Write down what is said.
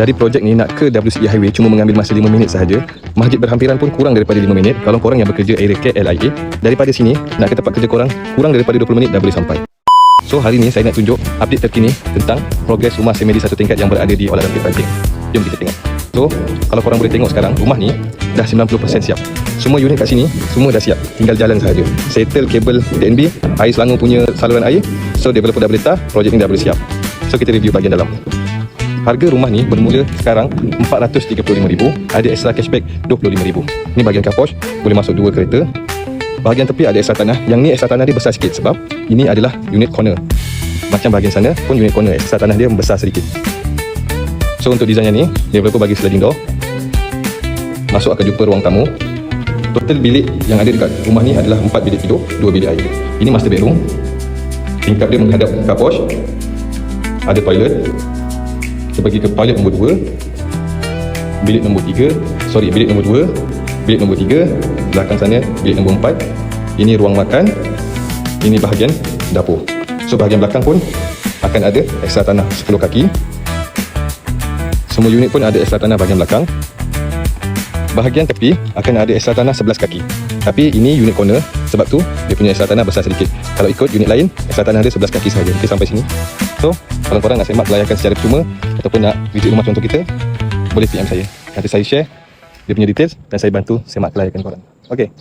Dari projek ni nak ke WCE Highway cuma mengambil masa 5 minit sahaja. Masjid berhampiran pun kurang daripada 5 minit. Kalau korang yang bekerja area KLIA, daripada sini nak ke tempat kerja korang kurang daripada 20 minit dah boleh sampai. So hari ni saya nak tunjuk update terkini tentang progres rumah semedi satu tingkat yang berada di Olah Rampik Piping. Jom kita tengok. So kalau korang boleh tengok sekarang, rumah ni dah 90% siap. Semua unit kat sini semua dah siap, tinggal jalan sahaja. Settle kabel DNB, air selangor punya saluran air. So developer dah boleh letak, projek ni dah boleh siap. So kita review bahagian dalam. Harga rumah ni bermula sekarang RM435,000, ada extra cashback RM25,000. Ni bahagian carport, boleh masuk 2 kereta. Bahagian tepi ada extra tanah. Yang ni extra tanah dia besar sikit sebab ini adalah unit corner. Macam bahagian sana pun unit corner, extra tanah dia besar sedikit. So untuk desainnya ni, developer bagi sliding door. Masuk akan jumpa ruang tamu. Total bilik yang ada dekat rumah ni adalah 4 bilik tidur, 2 bilik air. Ini master bedroom. Tingkap dia menghadap carport. Ada toilet. Kita pergi ke toilet nombor 2, bilik nombor 3, bilik nombor 2, bilik nombor 3, belakang sana bilik nombor 4. Ini ruang makan, ini bahagian dapur. So bahagian belakang pun akan ada ekstra tanah 10 kaki. Semua unit pun ada ekstra tanah bahagian belakang. Bahagian tepi akan ada ekstra tanah 11 kaki. Tapi ini unit corner, sebab tu dia punya ekstra tanah besar sedikit. Kalau ikut unit lain, ekstra tanah dia 11 kaki sahaja. Okay, sampai sini. So, kalau korang nak semak kelayakan secara percuma ataupun nak visit rumah contoh kita, boleh PM saya. Nanti saya share dia punya details dan saya bantu semak kelayakan korang. Okay.